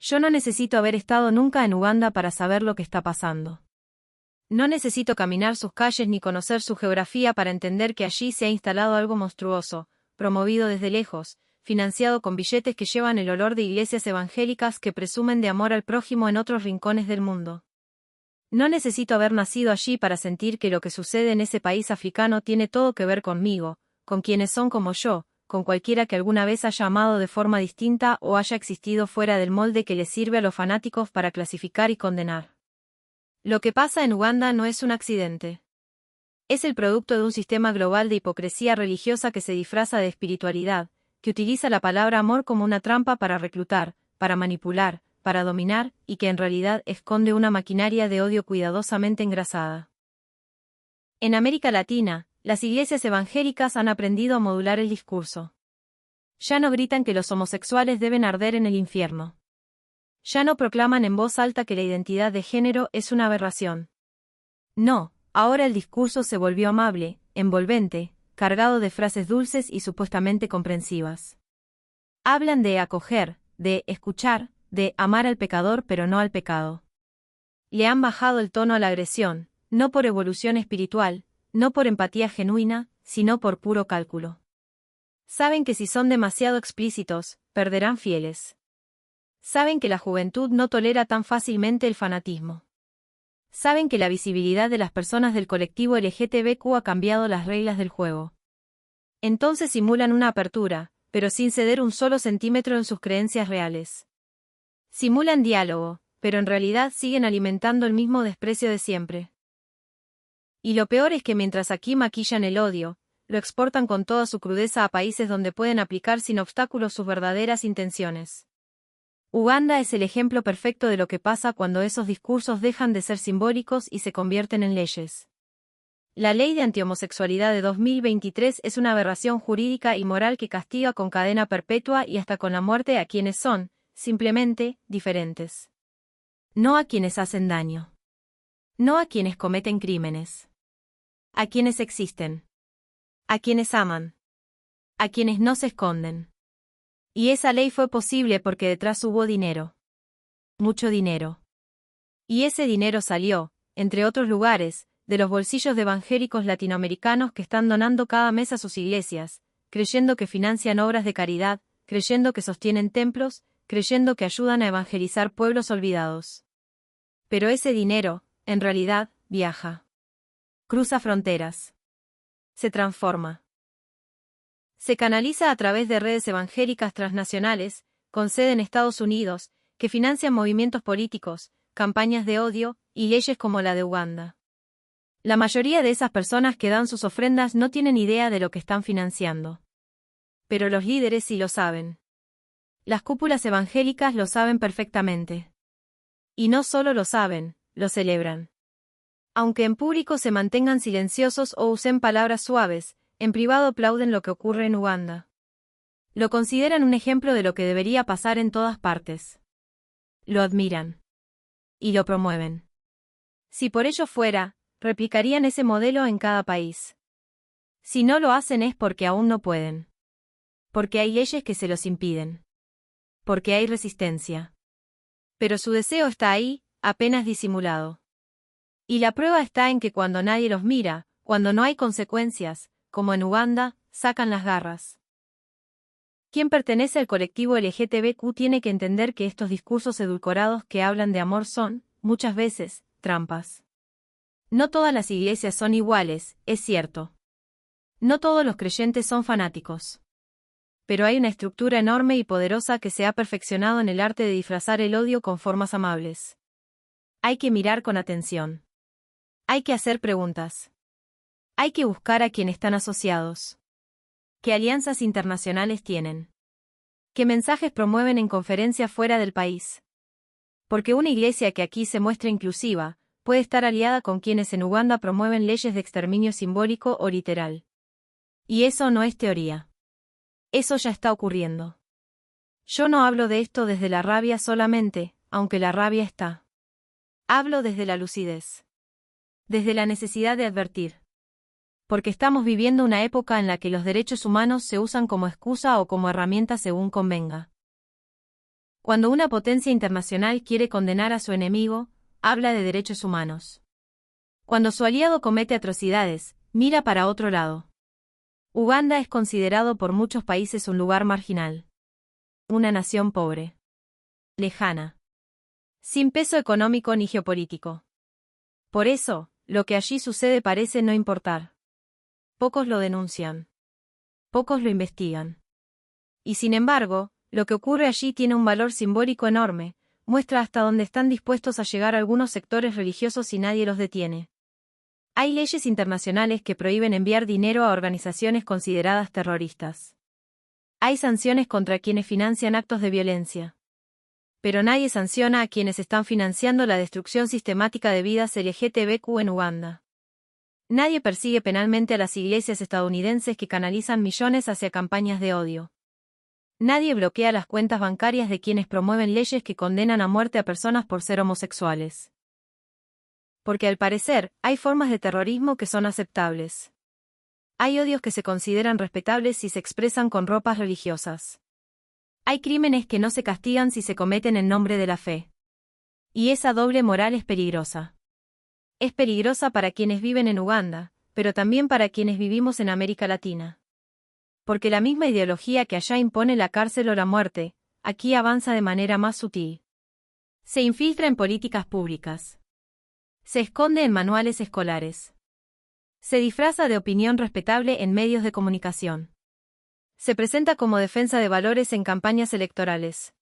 Yo no necesito haber estado nunca en Uganda para saber lo que está pasando. No necesito caminar sus calles ni conocer su geografía para entender que allí se ha instalado algo monstruoso, promovido desde lejos, financiado con billetes que llevan el olor de iglesias evangélicas que presumen de amor al prójimo en otros rincones del mundo. No necesito haber nacido allí para sentir que lo que sucede en ese país africano tiene todo que ver conmigo, con quienes son como yo, con cualquiera que alguna vez haya amado de forma distinta o haya existido fuera del molde que les sirve a los fanáticos para clasificar y condenar. Lo que pasa en Uganda no es un accidente. Es el producto de un sistema global de hipocresía religiosa que se disfraza de espiritualidad, que utiliza la palabra amor como una trampa para reclutar, para manipular, para dominar, y que en realidad esconde una maquinaria de odio cuidadosamente engrasada. En América Latina, las iglesias evangélicas han aprendido a modular el discurso. Ya no gritan que los homosexuales deben arder en el infierno. Ya no proclaman en voz alta que la identidad de género es una aberración. No, ahora el discurso se volvió amable, envolvente, cargado de frases dulces y supuestamente comprensivas. Hablan de acoger, de escuchar, de amar al pecador pero no al pecado. Le han bajado el tono a la agresión, no por evolución espiritual, no por empatía genuina, sino por puro cálculo. Saben que si son demasiado explícitos, perderán fieles. Saben que la juventud no tolera tan fácilmente el fanatismo. Saben que la visibilidad de las personas del colectivo LGTBQ ha cambiado las reglas del juego. Entonces simulan una apertura, pero sin ceder un solo centímetro en sus creencias reales. Simulan diálogo, pero en realidad siguen alimentando el mismo desprecio de siempre. Y lo peor es que mientras aquí maquillan el odio, lo exportan con toda su crudeza a países donde pueden aplicar sin obstáculos sus verdaderas intenciones. Uganda es el ejemplo perfecto de lo que pasa cuando esos discursos dejan de ser simbólicos y se convierten en leyes. La ley de antihomosexualidad de 2023 es una aberración jurídica y moral que castiga con cadena perpetua y hasta con la muerte a quienes son, simplemente, diferentes. No a quienes hacen daño. No a quienes cometen crímenes. A quienes existen. A quienes aman. A quienes no se esconden. Y esa ley fue posible porque detrás hubo dinero. Mucho dinero. Y ese dinero salió, entre otros lugares, de los bolsillos de evangélicos latinoamericanos que están donando cada mes a sus iglesias, creyendo que financian obras de caridad, creyendo que sostienen templos, creyendo que ayudan a evangelizar pueblos olvidados. Pero ese dinero, en realidad, viaja. Cruza fronteras. Se transforma. Se canaliza a través de redes evangélicas transnacionales, con sede en Estados Unidos, que financian movimientos políticos, campañas de odio, y leyes como la de Uganda. La mayoría de esas personas que dan sus ofrendas no tienen idea de lo que están financiando. Pero los líderes sí lo saben. Las cúpulas evangélicas lo saben perfectamente. Y no solo lo saben, lo celebran. Aunque en público se mantengan silenciosos o usen palabras suaves, en privado aplauden lo que ocurre en Uganda. Lo consideran un ejemplo de lo que debería pasar en todas partes. Lo admiran. Y lo promueven. Si por ello fuera, replicarían ese modelo en cada país. Si no lo hacen es porque aún no pueden. Porque hay leyes que se los impiden. Porque hay resistencia. Pero su deseo está ahí, apenas disimulado. Y la prueba está en que cuando nadie los mira, cuando no hay consecuencias, como en Uganda, sacan las garras. Quien pertenece al colectivo LGTBQ tiene que entender que estos discursos edulcorados que hablan de amor son, muchas veces, trampas. No todas las iglesias son iguales, es cierto. No todos los creyentes son fanáticos. Pero hay una estructura enorme y poderosa que se ha perfeccionado en el arte de disfrazar el odio con formas amables. Hay que mirar con atención. Hay que hacer preguntas. Hay que buscar a quienes están asociados. ¿Qué alianzas internacionales tienen? ¿Qué mensajes promueven en conferencias fuera del país? Porque una iglesia que aquí se muestra inclusiva, puede estar aliada con quienes en Uganda promueven leyes de exterminio simbólico o literal. Y eso no es teoría. Eso ya está ocurriendo. Yo no hablo de esto desde la rabia solamente, aunque la rabia está. Hablo desde la lucidez. Desde la necesidad de advertir. Porque estamos viviendo una época en la que los derechos humanos se usan como excusa o como herramienta según convenga. Cuando una potencia internacional quiere condenar a su enemigo, habla de derechos humanos. Cuando su aliado comete atrocidades, mira para otro lado. Uganda es considerado por muchos países un lugar marginal. Una nación pobre. Lejana. Sin peso económico ni geopolítico. Por eso, lo que allí sucede parece no importar. Pocos lo denuncian. Pocos lo investigan. Y sin embargo, lo que ocurre allí tiene un valor simbólico enorme, muestra hasta dónde están dispuestos a llegar algunos sectores religiosos y nadie los detiene. Hay leyes internacionales que prohíben enviar dinero a organizaciones consideradas terroristas. Hay sanciones contra quienes financian actos de violencia. Pero nadie sanciona a quienes están financiando la destrucción sistemática de vidas LGTBQ en Uganda. Nadie persigue penalmente a las iglesias estadounidenses que canalizan millones hacia campañas de odio. Nadie bloquea las cuentas bancarias de quienes promueven leyes que condenan a muerte a personas por ser homosexuales. Porque al parecer, hay formas de terrorismo que son aceptables. Hay odios que se consideran respetables si se expresan con ropas religiosas. Hay crímenes que no se castigan si se cometen en nombre de la fe. Y esa doble moral es peligrosa. Es peligrosa para quienes viven en Uganda, pero también para quienes vivimos en América Latina. Porque la misma ideología que allá impone la cárcel o la muerte, aquí avanza de manera más sutil. Se infiltra en políticas públicas. Se esconde en manuales escolares. Se disfraza de opinión respetable en medios de comunicación. Se presenta como defensa de valores en campañas electorales.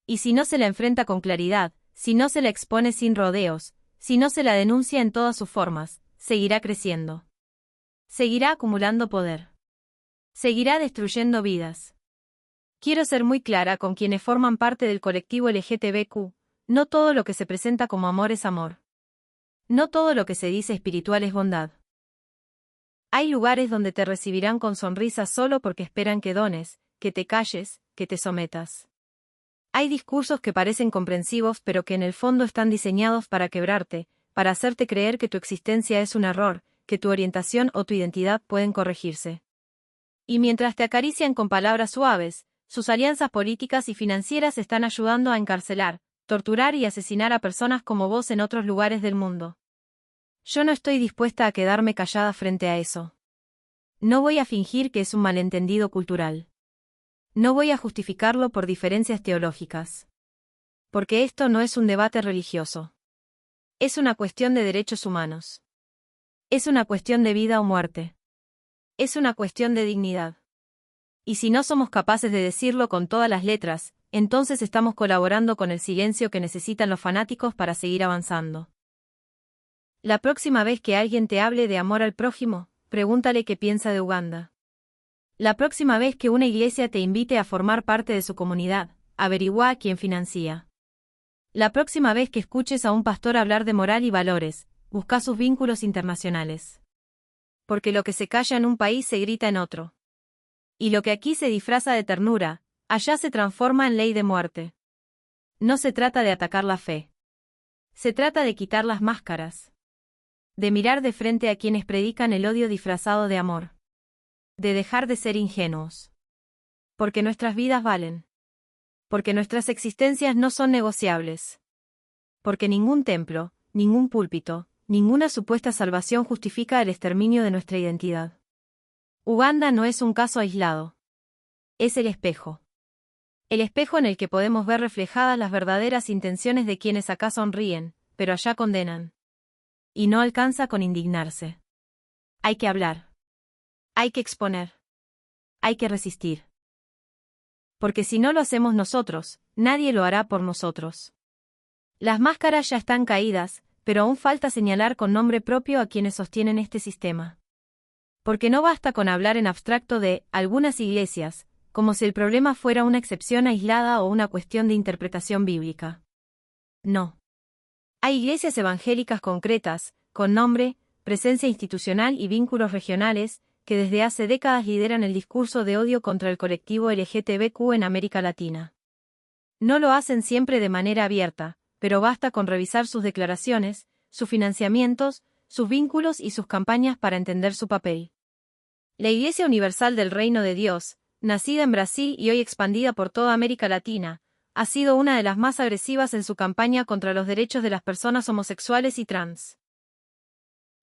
Y si no se la enfrenta con claridad, si no se la expone sin rodeos, si no se la denuncia en todas sus formas, seguirá creciendo. Seguirá acumulando poder. Seguirá destruyendo vidas. Quiero ser muy clara con quienes forman parte del colectivo LGTBQ, no todo lo que se presenta como amor es amor. No todo lo que se dice espiritual es bondad. Hay lugares donde te recibirán con sonrisas solo porque esperan que dones, que te calles, que te sometas. Hay discursos que parecen comprensivos pero que en el fondo están diseñados para quebrarte, para hacerte creer que tu existencia es un error, que tu orientación o tu identidad pueden corregirse. Y mientras te acarician con palabras suaves, sus alianzas políticas y financieras están ayudando a encarcelar, torturar y asesinar a personas como vos en otros lugares del mundo. Yo no estoy dispuesta a quedarme callada frente a eso. No voy a fingir que es un malentendido cultural. No voy a justificarlo por diferencias teológicas. Porque esto no es un debate religioso. Es una cuestión de derechos humanos. Es una cuestión de vida o muerte. Es una cuestión de dignidad. Y si no somos capaces de decirlo con todas las letras, entonces estamos colaborando con el silencio que necesitan los fanáticos para seguir avanzando. La próxima vez que alguien te hable de amor al prójimo, pregúntale qué piensa de Uganda. La próxima vez que una iglesia te invite a formar parte de su comunidad, averigua a quién financia. La próxima vez que escuches a un pastor hablar de moral y valores, busca sus vínculos internacionales. Porque lo que se calla en un país se grita en otro. Y lo que aquí se disfraza de ternura, allá se transforma en ley de muerte. No se trata de atacar la fe. Se trata de quitar las máscaras. De mirar de frente a quienes predican el odio disfrazado de amor. De dejar de ser ingenuos. Porque nuestras vidas valen. Porque nuestras existencias no son negociables. Porque ningún templo, ningún púlpito, ninguna supuesta salvación justifica el exterminio de nuestra identidad. Uganda no es un caso aislado. Es el espejo. El espejo en el que podemos ver reflejadas las verdaderas intenciones de quienes acá sonríen, pero allá condenan. Y no alcanza con indignarse. Hay que hablar. Hay que exponer. Hay que resistir. Porque si no lo hacemos nosotros, nadie lo hará por nosotros. Las máscaras ya están caídas, pero aún falta señalar con nombre propio a quienes sostienen este sistema. Porque no basta con hablar en abstracto de algunas iglesias, como si el problema fuera una excepción aislada o una cuestión de interpretación bíblica. No. Hay iglesias evangélicas concretas, con nombre, presencia institucional y vínculos regionales, que desde hace décadas lideran el discurso de odio contra el colectivo LGTBQ en América Latina. No lo hacen siempre de manera abierta, pero basta con revisar sus declaraciones, sus financiamientos, sus vínculos y sus campañas para entender su papel. La Iglesia Universal del Reino de Dios, nacida en Brasil y hoy expandida por toda América Latina, ha sido una de las más agresivas en su campaña contra los derechos de las personas homosexuales y trans.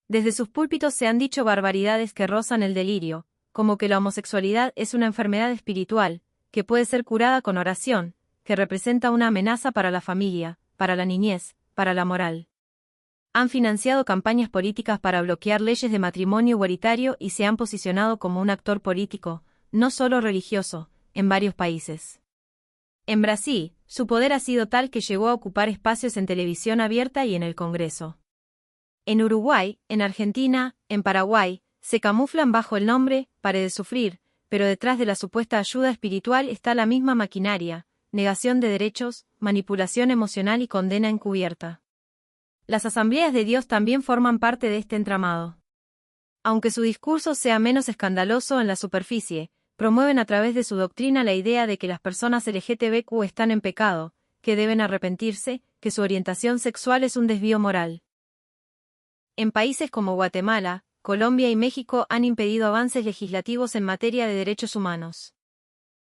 Desde sus púlpitos se han dicho barbaridades que rozan el delirio, como que la homosexualidad es una enfermedad espiritual, que puede ser curada con oración, que representa una amenaza para la familia, para la niñez, para la moral. Han financiado campañas políticas para bloquear leyes de matrimonio igualitario y se han posicionado como un actor político, no solo religioso, en varios países. En Brasil, su poder ha sido tal que llegó a ocupar espacios en televisión abierta y en el Congreso. En Uruguay, en Argentina, en Paraguay, se camuflan bajo el nombre «Pare de sufrir», pero detrás de la supuesta ayuda espiritual está la misma maquinaria, negación de derechos, manipulación emocional y condena encubierta. Las asambleas de Dios también forman parte de este entramado. Aunque su discurso sea menos escandaloso en la superficie, promueven a través de su doctrina la idea de que las personas LGTBQ están en pecado, que deben arrepentirse, que su orientación sexual es un desvío moral. En países como Guatemala, Colombia y México han impedido avances legislativos en materia de derechos humanos.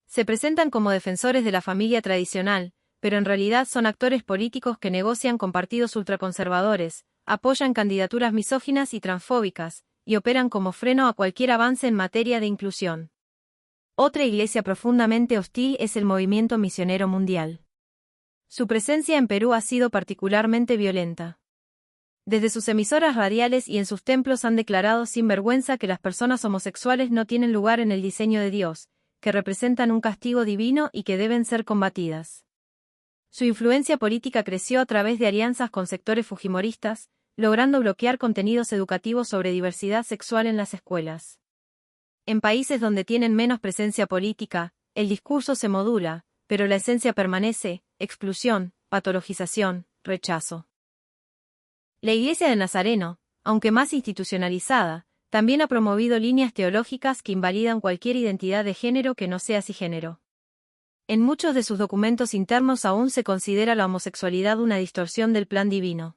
Se presentan como defensores de la familia tradicional, pero en realidad son actores políticos que negocian con partidos ultraconservadores, apoyan candidaturas misóginas y transfóbicas, y operan como freno a cualquier avance en materia de inclusión. Otra iglesia profundamente hostil es el Movimiento Misionero Mundial. Su presencia en Perú ha sido particularmente violenta. Desde sus emisoras radiales y en sus templos han declarado sin vergüenza que las personas homosexuales no tienen lugar en el diseño de Dios, que representan un castigo divino y que deben ser combatidas. Su influencia política creció a través de alianzas con sectores fujimoristas, logrando bloquear contenidos educativos sobre diversidad sexual en las escuelas. En países donde tienen menos presencia política, el discurso se modula, pero la esencia permanece: exclusión, patologización, rechazo. La Iglesia del Nazareno, aunque más institucionalizada, también ha promovido líneas teológicas que invalidan cualquier identidad de género que no sea cisgénero. En muchos de sus documentos internos aún se considera la homosexualidad una distorsión del plan divino.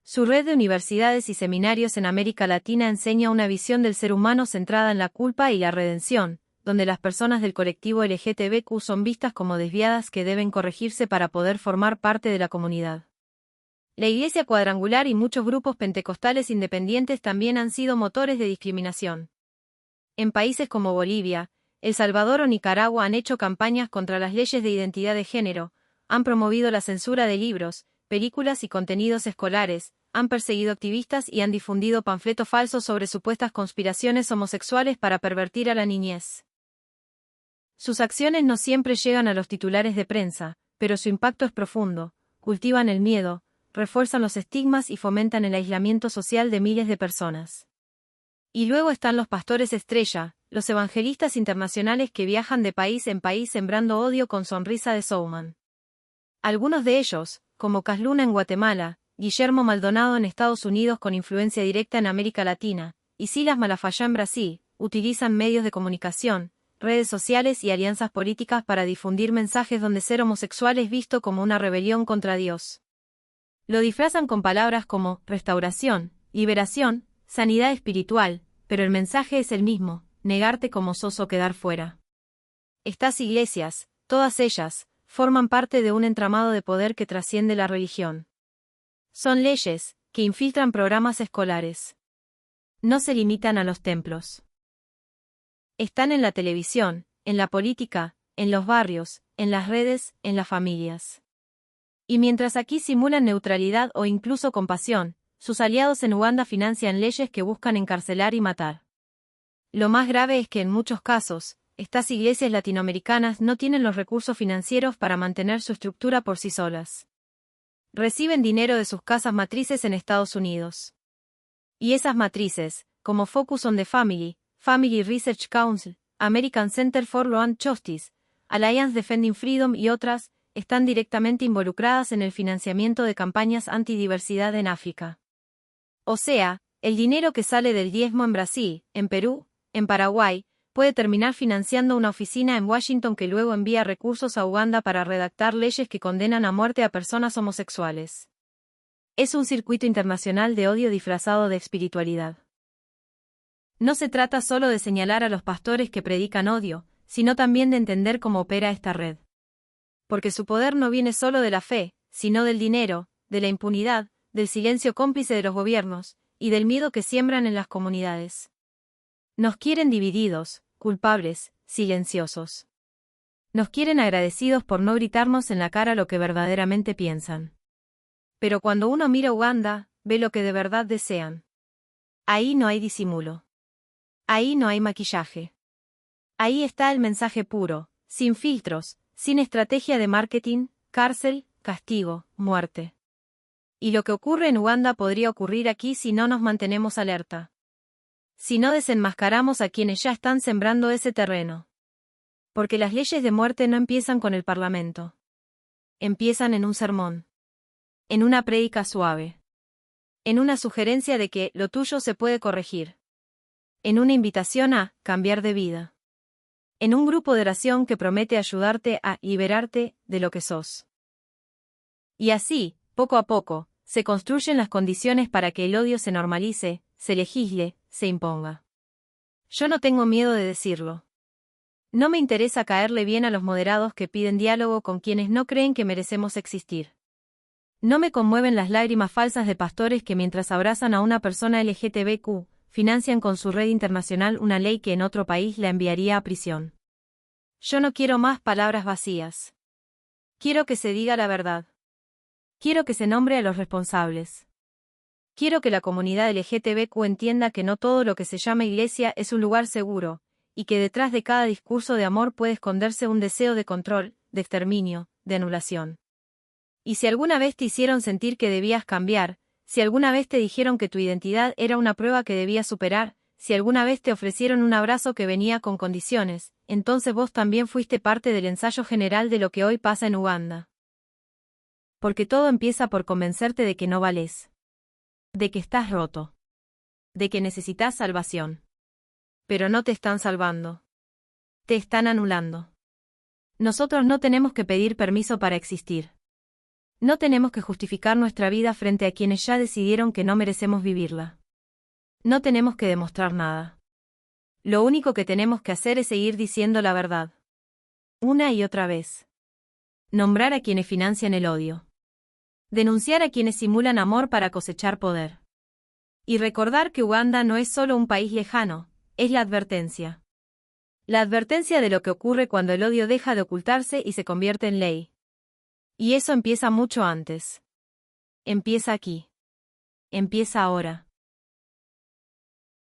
Su red de universidades y seminarios en América Latina enseña una visión del ser humano centrada en la culpa y la redención, donde las personas del colectivo LGTBQ son vistas como desviadas que deben corregirse para poder formar parte de la comunidad. La Iglesia Cuadrangular y muchos grupos pentecostales independientes también han sido motores de discriminación. En países como Bolivia, El Salvador o Nicaragua han hecho campañas contra las leyes de identidad de género, han promovido la censura de libros, películas y contenidos escolares, han perseguido activistas y han difundido panfletos falsos sobre supuestas conspiraciones homosexuales para pervertir a la niñez. Sus acciones no siempre llegan a los titulares de prensa, pero su impacto es profundo, cultivan el miedo, refuerzan los estigmas y fomentan el aislamiento social de miles de personas. Y luego están los pastores estrella, los evangelistas internacionales que viajan de país en país sembrando odio con sonrisa de showman. Algunos de ellos, como Cas Luna en Guatemala, Guillermo Maldonado en Estados Unidos con influencia directa en América Latina, y Silas Malafaia en Brasil, utilizan medios de comunicación, redes sociales y alianzas políticas para difundir mensajes donde ser homosexual es visto como una rebelión contra Dios. Lo disfrazan con palabras como restauración, liberación, sanidad espiritual, pero el mensaje es el mismo: negarte como sos o quedar fuera. Estas iglesias, todas ellas, forman parte de un entramado de poder que trasciende la religión. Son leyes que infiltran programas escolares. No se limitan a los templos. Están en la televisión, en la política, en los barrios, en las redes, en las familias. Y mientras aquí simulan neutralidad o incluso compasión, sus aliados en Uganda financian leyes que buscan encarcelar y matar. Lo más grave es que en muchos casos, estas iglesias latinoamericanas no tienen los recursos financieros para mantener su estructura por sí solas. Reciben dinero de sus casas matrices en Estados Unidos. Y esas matrices, como Focus on the Family, Family Research Council, American Center for Law and Justice, Alliance Defending Freedom y otras, están directamente involucradas en el financiamiento de campañas antidiversidad en África. O sea, el dinero que sale del diezmo en Brasil, en Perú, en Paraguay, puede terminar financiando una oficina en Washington que luego envía recursos a Uganda para redactar leyes que condenan a muerte a personas homosexuales. Es un circuito internacional de odio disfrazado de espiritualidad. No se trata solo de señalar a los pastores que predican odio, sino también de entender cómo opera esta red. Porque su poder no viene solo de la fe, sino del dinero, de la impunidad, del silencio cómplice de los gobiernos, y del miedo que siembran en las comunidades. Nos quieren divididos, culpables, silenciosos. Nos quieren agradecidos por no gritarnos en la cara lo que verdaderamente piensan. Pero cuando uno mira a Uganda, ve lo que de verdad desean. Ahí no hay disimulo. Ahí no hay maquillaje. Ahí está el mensaje puro, sin filtros, sin estrategia de marketing, cárcel, castigo, muerte. Y lo que ocurre en Uganda podría ocurrir aquí si no nos mantenemos alerta. Si no desenmascaramos a quienes ya están sembrando ese terreno. Porque las leyes de muerte no empiezan con el Parlamento. Empiezan en un sermón. En una prédica suave. En una sugerencia de que lo tuyo se puede corregir. En una invitación a cambiar de vida. En un grupo de oración que promete ayudarte a liberarte de lo que sos. Y así, poco a poco, se construyen las condiciones para que el odio se normalice, se legisle, se imponga. Yo no tengo miedo de decirlo. No me interesa caerle bien a los moderados que piden diálogo con quienes no creen que merecemos existir. No me conmueven las lágrimas falsas de pastores que mientras abrazan a una persona LGTBQ, financian con su red internacional una ley que en otro país la enviaría a prisión. Yo no quiero más palabras vacías. Quiero que se diga la verdad. Quiero que se nombre a los responsables. Quiero que la comunidad LGTBQ entienda que no todo lo que se llama iglesia es un lugar seguro, y que detrás de cada discurso de amor puede esconderse un deseo de control, de exterminio, de anulación. Y si alguna vez te hicieron sentir que debías cambiar, si alguna vez te dijeron que tu identidad era una prueba que debías superar, si alguna vez te ofrecieron un abrazo que venía con condiciones, entonces vos también fuiste parte del ensayo general de lo que hoy pasa en Uganda. Porque todo empieza por convencerte de que no valés. De que estás roto. De que necesitas salvación. Pero no te están salvando. Te están anulando. Nosotros no tenemos que pedir permiso para existir. No tenemos que justificar nuestra vida frente a quienes ya decidieron que no merecemos vivirla. No tenemos que demostrar nada. Lo único que tenemos que hacer es seguir diciendo la verdad. Una y otra vez. Nombrar a quienes financian el odio. Denunciar a quienes simulan amor para cosechar poder. Y recordar que Uganda no es solo un país lejano, es la advertencia. La advertencia de lo que ocurre cuando el odio deja de ocultarse y se convierte en ley. Y eso empieza mucho antes. Empieza aquí. Empieza ahora.